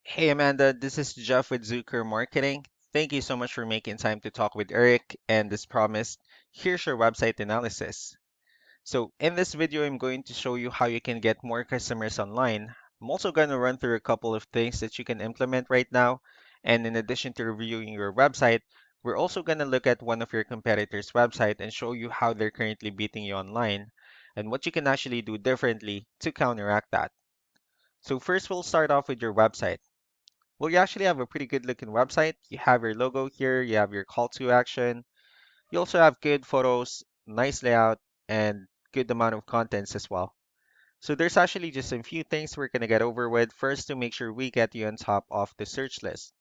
Hey Amanda, this is Jeff with Zucker Marketing. Thank you so much for making time to talk with Eric. And as promised, here's your website analysis. So in this video, I'm going to show you how you can get more customers online. I'm also going to run through a couple of things that you can implement right now. And in addition to reviewing your website, we're also going to look at one of your competitors' website and show you how they're currently beating you online and what you can actually do differently to counteract that. So first, we'll start off with your website. Well, you actually have a pretty good looking website. You have your logo here, you have your call to action. You also have good photos, nice layout, and good amount of contents as well. So there's actually just a few things we're gonna get over with first to make sure we get you on top of the search list.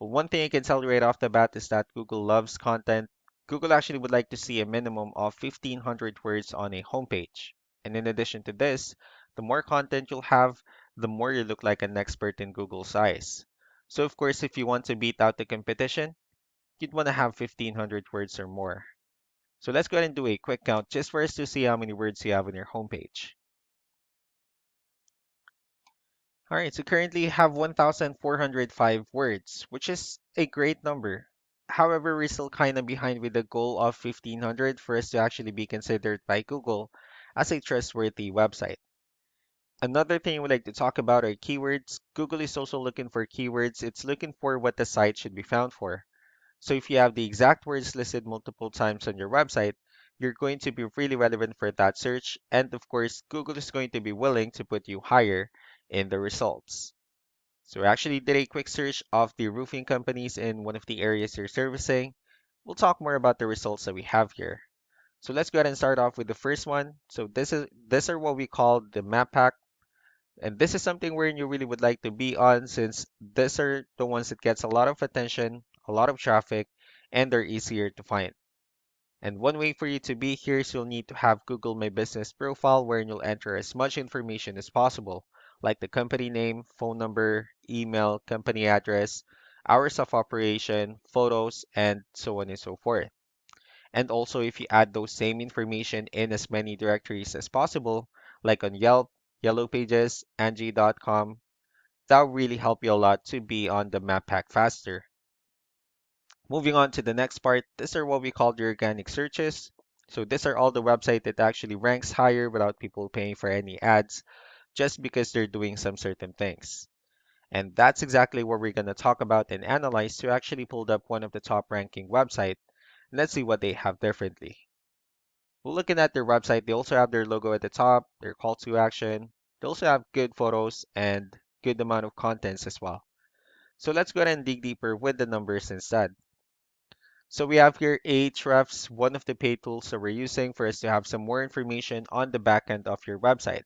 Well, one thing I can tell you right off the bat is that Google loves content. Google actually would like to see a minimum of 1,500 words on a homepage. And in addition to this, the more content you'll have, the more you look like an expert in Google's eyes. So of course, if you want to beat out the competition, you'd want to have 1,500 words or more. So let's go ahead and do a quick count just for us to see how many words you have on your homepage. All right, so currently you have 1,405 words, which is a great number. However, we're still kind of behind with the goal of 1,500 for us to actually be considered by Google as a trustworthy website. Another thing we'd like to talk about are keywords. Google is also looking for keywords. It's looking for what the site should be found for. So if you have the exact words listed multiple times on your website, you're going to be really relevant for that search. And of course, Google is going to be willing to put you higher in the results. So we actually did a quick search of the roofing companies in one of the areas you're servicing. We'll talk more about the results that we have here. So let's go ahead and start off with the first one. So these are what we call the map pack. And this is something where you really would like to be on since these are the ones that gets a lot of attention, a lot of traffic, and they're easier to find. And one way for you to be here is you'll need to have Google My Business profile where you'll enter as much information as possible, like the company name, phone number, email, company address, hours of operation, photos, and so on and so forth. And also, if you add those same information in as many directories as possible, like on Yelp, Yellow Pages, Angie.com, that will really help you a lot to be on the map pack faster. Moving on to the next part, these are what we call the organic searches. So these are all the website that actually ranks higher without people paying for any ads, just because they're doing some certain things. And that's exactly what we're going to talk about and analyze to actually pull up one of the top ranking website. Let's see what they have differently. Well, looking at their website, they also have their logo at the top, their call to action. They also have good photos and good amount of contents as well. So let's go ahead and dig deeper with the numbers instead. So we have here Ahrefs, one of the paid tools that we're using for us to have some more information on the back end of your website.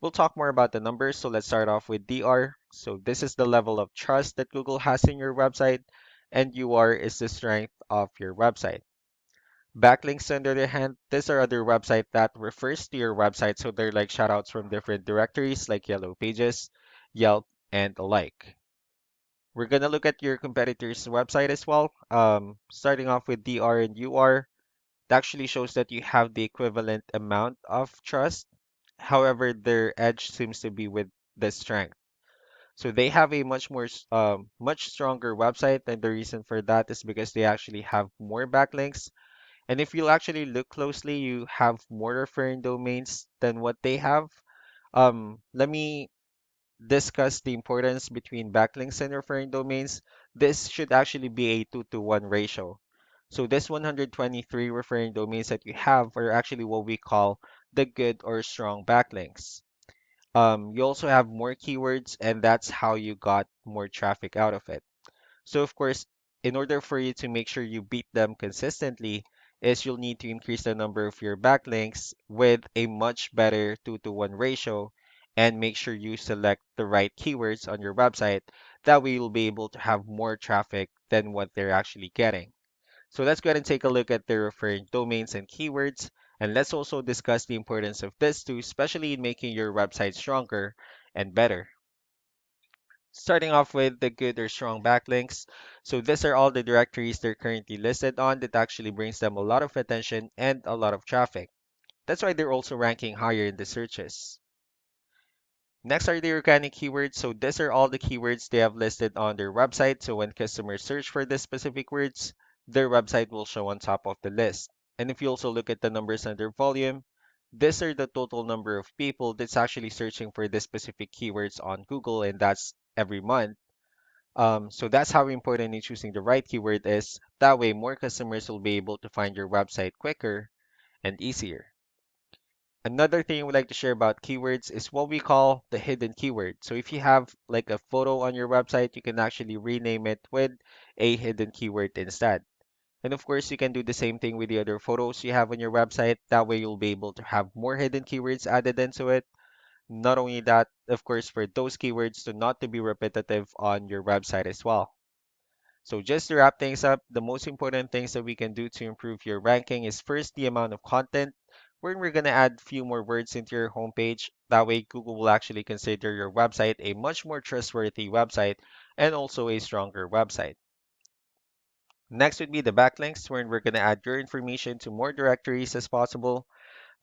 We'll talk more about the numbers, so let's start off with DR. So this is the level of trust that Google has in your website, and UR is the strength of your website. Backlinks, on the other hand, these are other website that refers to your website, so they're like shoutouts from different directories like Yellow Pages, Yelp, and the like. We're gonna look at your competitor's website as well. Starting off with DR and UR, it actually shows that you have the equivalent amount of trust. However, their edge seems to be with the strength. So they have a much stronger website, and the reason for that is because they actually have more backlinks. And if you actually look closely, you have more referring domains than what they have. Let me discuss the importance between backlinks and referring domains. This should actually be a 2 to 1 ratio. So this 123 referring domains that you have are actually what we call the good or strong backlinks. You also have more keywords, and that's how you got more traffic out of it. So of course, in order for you to make sure you beat them consistently, is you'll need to increase the number of your backlinks with a much better 2 to 1 ratio and make sure you select the right keywords on your website. That way you'll be able to have more traffic than what they're actually getting. So let's go ahead and take a look at the referring domains and keywords. And let's also discuss the importance of this too, especially in making your website stronger and better. Starting off with the good or strong backlinks. So these are all the directories they're currently listed on that actually brings them a lot of attention and a lot of traffic. That's why they're also ranking higher in the searches. Next are the organic keywords. So these are all the keywords they have listed on their website. So when customers search for these specific words, their website will show on top of the list. And if you also look at the numbers under volume, these are the total number of people that's actually searching for this specific keywords on Google, and that's every month. So that's how important in choosing the right keyword is. That way, more customers will be able to find your website quicker and easier. Another thing I would like to share about keywords is what we call the hidden keyword. So if you have like a photo on your website, you can actually rename it with a hidden keyword instead. And of course, you can do the same thing with the other photos you have on your website. That way, you'll be able to have more hidden keywords added into it. Not only that, of course, for those keywords to not to be repetitive on your website as well. So just to wrap things up, the most important things that we can do to improve your ranking is first the amount of content, where we're going to add few more words into your homepage. That way, Google will actually consider your website a much more trustworthy website and also a stronger website. Next would be the backlinks, where we're going to add your information to more directories as possible.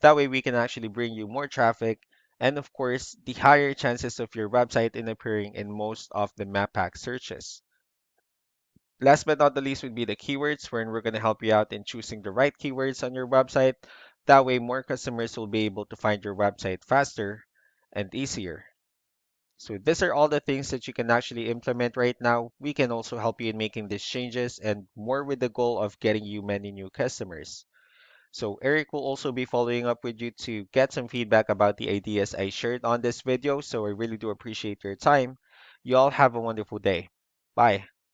That way, we can actually bring you more traffic and, of course, the higher chances of your website in appearing in most of the map pack searches. Last but not the least would be the keywords, wherein we're going to help you out in choosing the right keywords on your website. That way, more customers will be able to find your website faster and easier. So these are all the things that you can actually implement right now. We can also help you in making these changes and more with the goal of getting you many new customers. So Eric will also be following up with you to get some feedback about the ideas I shared on this video. So I really do appreciate your time. You all have a wonderful day. Bye.